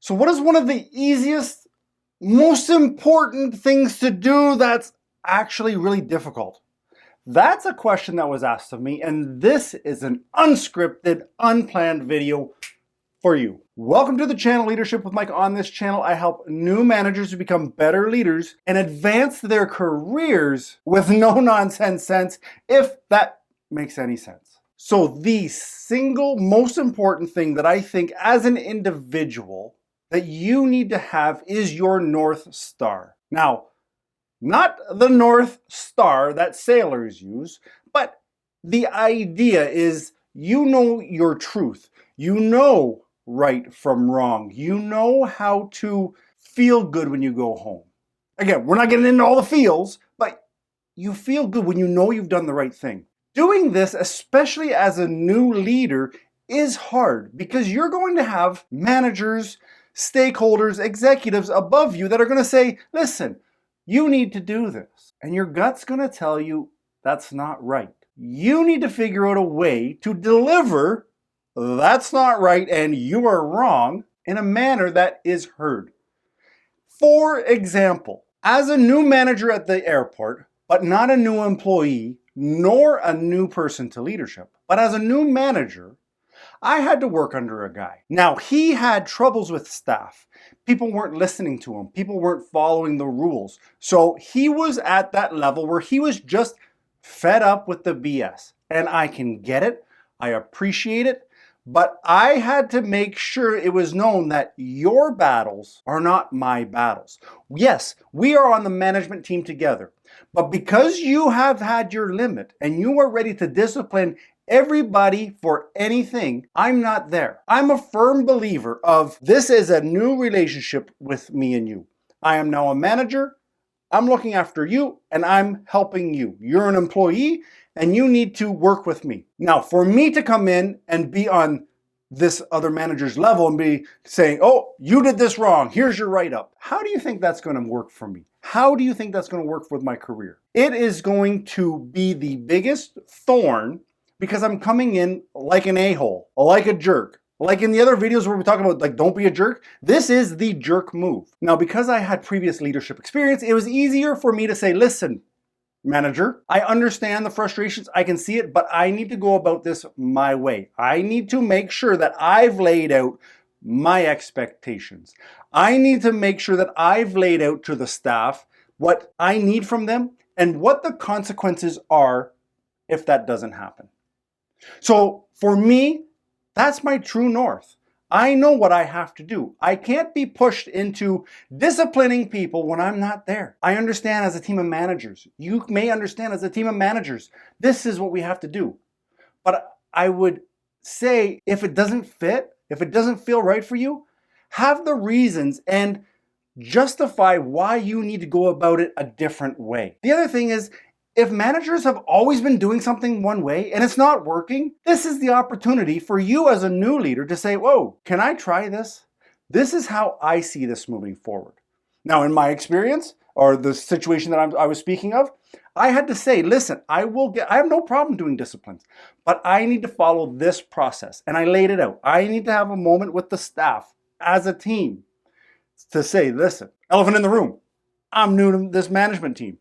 So what is one of the easiest, most important things to do that's actually really difficult? That's a question that was asked of me, and this is an unscripted, unplanned video for you. Welcome to the channel Leadership with Mike. On this channel, I help new managers to become better leaders and advance their careers with no nonsense sense, if that makes any sense. So the single most important thing that I think as an individual that you need to have is your North Star. Now, not the North Star that sailors use, but the idea is you know your truth. You know right from wrong. You know how to feel good when you go home. Again, we're not getting into all the feels, but you feel good when you know you've done the right thing. Doing this, especially as a new leader, is hard because you're going to have managers, stakeholders, executives above you that are going to say, listen, you need to do this. And your gut's going to tell you that's not right. You need to figure out a way to deliver that's not right and you are wrong in a manner that is heard. For example, as a new manager at the airport, but not a new employee, nor a new person to leadership, but as a new manager, I had to work under a guy. Now, he had troubles with staff. People weren't listening to him. People weren't following the rules. So he was at that level where he was just fed up with the BS. And I can get it. I appreciate it. But I had to make sure it was known that your battles are not my battles. Yes, we are on the management team together. But because you have had your limit and you are ready to discipline everybody for anything, I'm not there. I'm a firm believer of this is a new relationship with me and you. I am now a manager. I'm looking after you and I'm helping you. You're an employee and you need to work with me. Now, for me to come in and be on this other manager's level and be saying, oh, you did this wrong, here's your write-up. How do you think that's going to work for me? How do you think that's going to work with my career? It is going to be the biggest thorn because I'm coming in like an a-hole, like a jerk. Like in the other videos where we talk about like, don't be a jerk, this is the jerk move. Now, because I had previous leadership experience, it was easier for me to say, listen, manager, I understand the frustrations, I can see it, but I need to go about this my way. I need to make sure that I've laid out my expectations. I need to make sure that I've laid out to the staff what I need from them and what the consequences are if that doesn't happen. So for me, that's my true north. I know what I have to do. I can't be pushed into disciplining people when I'm not there. I understand as a team of managers. You may understand as a team of managers, this is what we have to do. But I would say if it doesn't fit, if it doesn't feel right for you, have the reasons and justify why you need to go about it a different way. The other thing is, if managers have always been doing something one way and it's not working, this is the opportunity for you as a new leader to say, whoa, can I try this? This is how I see this moving forward. Now, in my experience, or the situation that I was speaking of, I had to say, listen, I have no problem doing disciplines, but I need to follow this process. And I laid it out. I need to have a moment with the staff as a team to say, listen, elephant in the room, I'm new to this management team.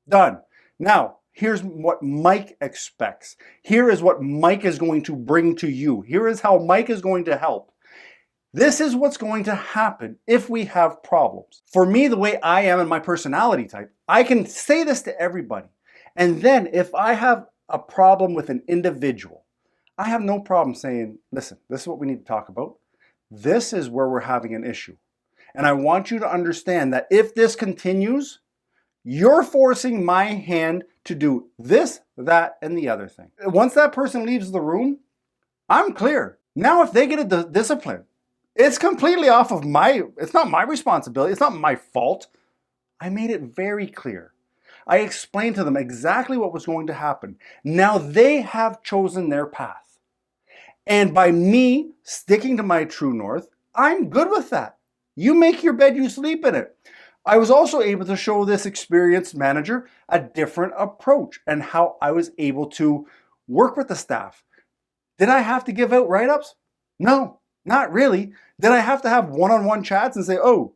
Done. Now, here's what Mike expects. Here is what Mike is going to bring to you. Here is how Mike is going to help. This is what's going to happen if we have problems. For me, the way I am and my personality type, I can say this to everybody. And then if I have a problem with an individual, I have no problem saying, listen, this is what we need to talk about. This is where we're having an issue. And I want you to understand that if this continues, you're forcing my hand to do this, that, and the other thing. Once that person leaves the room, I'm clear. Now, if they get a discipline, it's completely off of it's not my responsibility. It's not my fault. I made it very clear. I explained to them exactly what was going to happen. Now they have chosen their path. And by me sticking to my true north, I'm good with that. You make your bed, you sleep in it. I was also able to show this experienced manager a different approach and how I was able to work with the staff. Did I have to give out write-ups? No. Not really. Did I have to have one-on-one chats and say, oh,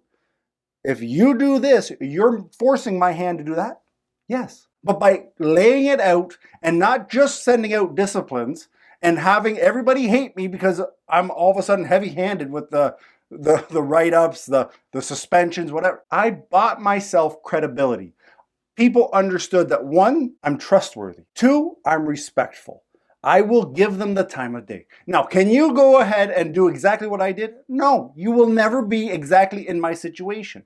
if you do this, you're forcing my hand to do that? Yes. But by laying it out and not just sending out disciplines and having everybody hate me because I'm all of a sudden heavy-handed with the write-ups, the suspensions, whatever, I bought myself credibility. People understood that 1, I'm trustworthy. 2, I'm respectful. I will give them the time of day. Now, can you go ahead and do exactly what I did? No, you will never be exactly in my situation.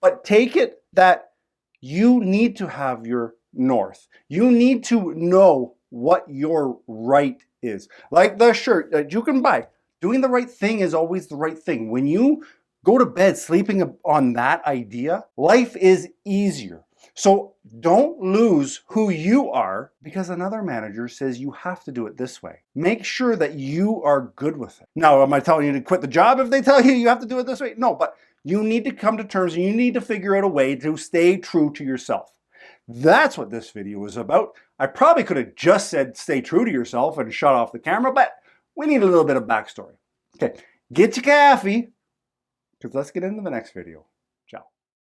But take it that you need to have your north. You need to know what your right is. Like the shirt that you can buy. Doing the right thing is always the right thing. When you go to bed sleeping on that idea, life is easier. So don't lose who you are because another manager says you have to do it this way. Make sure that you are good with it. Now, am I telling you to quit the job if they tell you have to do it this way? No, but you need to come to terms and you need to figure out a way to stay true to yourself. That's what this video was about. I probably could have just said stay true to yourself and shut off the camera, but we need a little bit of backstory. Okay, get your coffee because let's get into the next video.